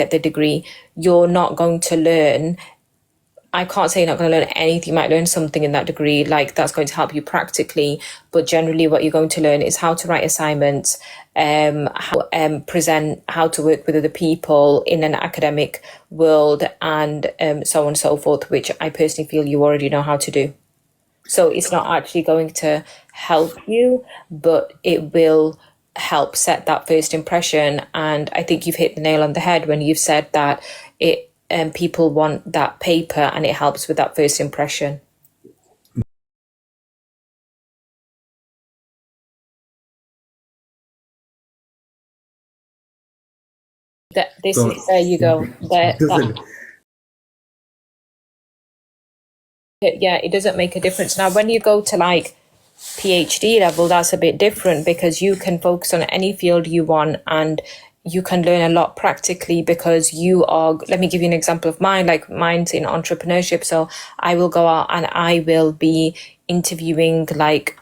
get the degree, you're not going to learn. I can't say you're not going to learn anything. You might learn something in that degree, like that's going to help you practically. But generally, what you're going to learn is how to write assignments, how present, how to work with other people in an academic world, and so on and so forth, which I personally feel you already know how to do. So it's not actually going to help you, but it will help set that first impression. And I think you've hit the nail on the head when you've said that people want that paper and it helps with that first impression. There you go. Yeah, it doesn't make a difference. Now, when you go to like PhD level, that's a bit different because you can focus on any field you want and you can learn a lot practically because you are, let me give you an example of mine, like mine's in entrepreneurship. So I will go out and I will be interviewing like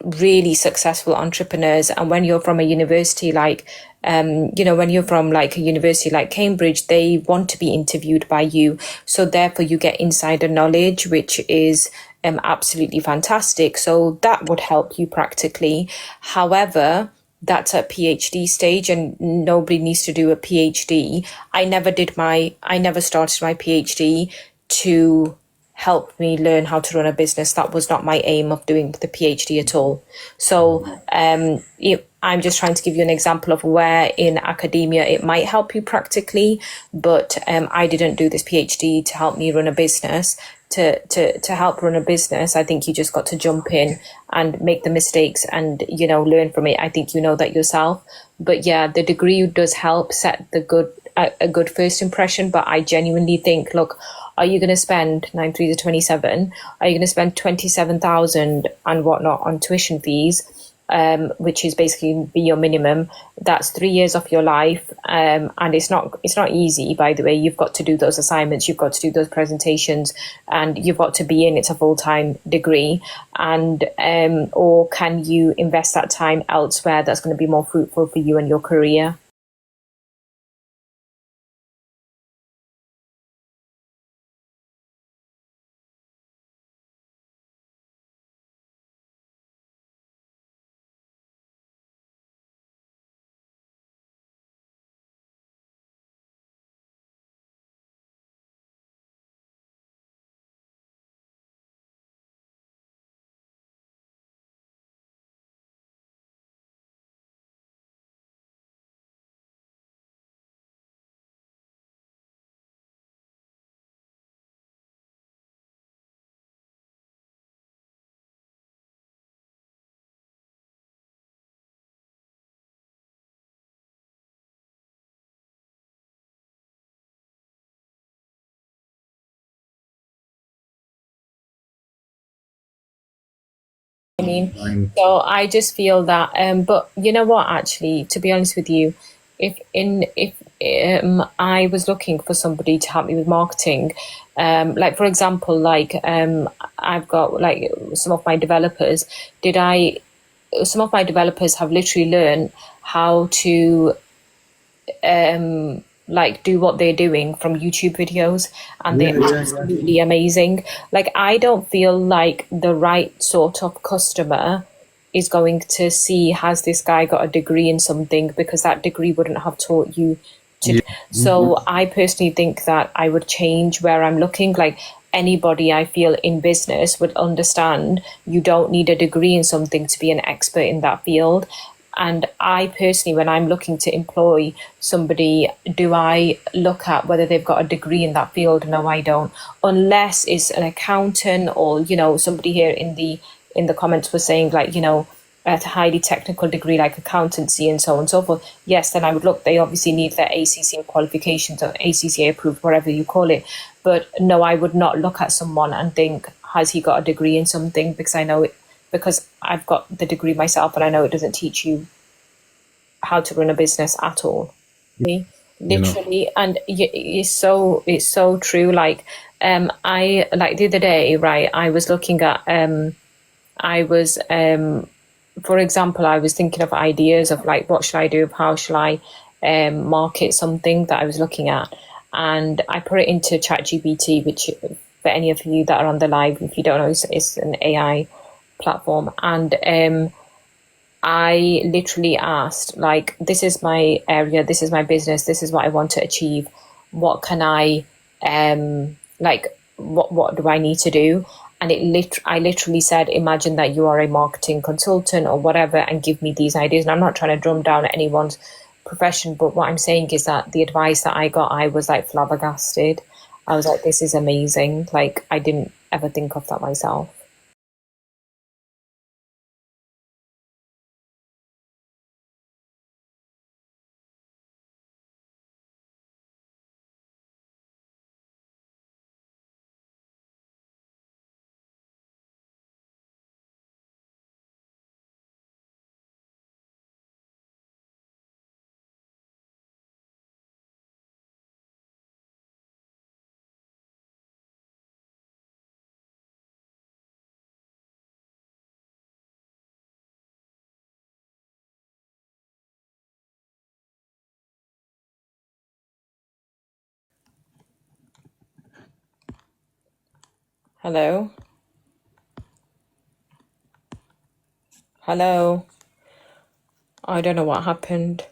really successful entrepreneurs. And when you're from a university like when you're from like a university like Cambridge, they want to be interviewed by you. So therefore you get insider knowledge, which is absolutely fantastic. So that would help you practically. However, that's at PhD stage and nobody needs to do a PhD. I never started my PhD to help me learn how to run a business. That was not my aim of doing the PhD at all. So I'm just trying to give you an example of where in academia it might help you practically, but I didn't do this PhD to help me run a business. To help run a business, I think you just got to jump in and make the mistakes and, learn from it. I think you know that yourself. But yeah, the degree does help set a good first impression. But I genuinely think, look, are you going to spend 9 3 to 27? Are you going to spend 27,000 and whatnot on tuition fees, which is basically be your minimum? That's 3 years of your life, and it's not easy. By the way, you've got to do those assignments, you've got to do those presentations, and you've got to be in. It's a full-time degree, and or can you invest that time elsewhere that's going to be more fruitful for you and your career? I mean, so I just feel that, but you know what, actually, to be honest with you, if I was looking for somebody to help me with marketing, like for example, like I've got like some of my developers, some of my developers have literally learned how to like do what they're doing from YouTube videos, and they're absolutely amazing. Like I don't feel like the right sort of customer is going to see, has this guy got a degree in something, because that degree wouldn't have taught you to. So I personally think that I would change where I'm looking. Like anybody I feel in business would understand you don't need a degree in something to be an expert in that field. And I personally, when I'm looking to employ somebody, do I look at whether they've got a degree in that field? No, I don't. Unless it's an accountant, or, somebody here in the comments was saying like, a highly technical degree like accountancy and so on and so forth. Yes, then I would look, they obviously need their ACCA qualifications or ACCA approved, whatever you call it. But no, I would not look at someone and think, has he got a degree in something? Because I know it, because I've got the degree myself and I know it doesn't teach you how to run a business at all. Literally. And it's so true. Like I, like the other day, right, I was looking at for example, I was thinking of ideas of like, what should I do? How shall I market something that I was looking at, and I put it into ChatGPT, which for any of you that are on the live, if you don't know, it's an AI platform, and I literally asked, like, this is my area, this is my business, this is what I want to achieve. What can I, what do I need to do? And I literally said, imagine that you are a marketing consultant or whatever, and give me these ideas. And I'm not trying to drum down anyone's profession, but what I'm saying is that the advice that I got, I was like flabbergasted. I was like, this is amazing. Like, I didn't ever think of that myself. Hello? Hello? I don't know what happened.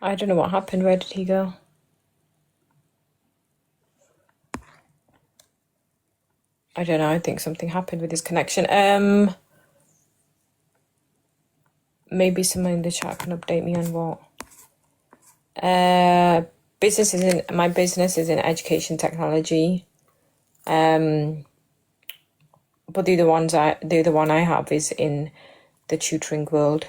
I don't know what happened. Where did he go? I don't know. I think something happened with his connection. Maybe someone in the chat can update me on what. My business is in education technology. But the other one I have is in the tutoring world.